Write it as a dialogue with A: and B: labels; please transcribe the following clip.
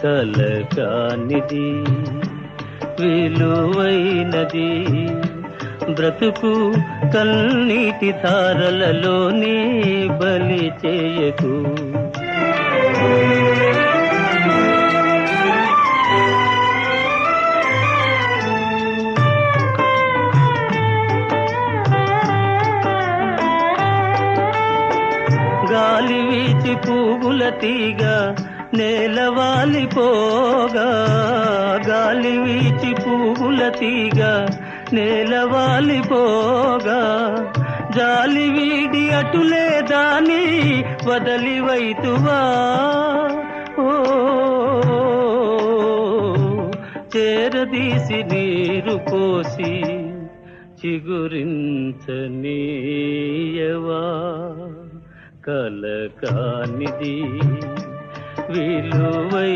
A: కలకానిది విలువైనది బ్రతుకు కన్నీటి ధారలలోనే బలి చేయకు. గాలి వీచి పువ్వుల తీగ నేలవాలిపోగా, గాలి వీచి పువ్వుల తీగ నేలవాలిపోగా, జాలి వీడి అటులే దాని వదలివైతువా. ఓ చేరదీసి నీరు పోసి చిగురించనీయవా. కలకానిది విలువై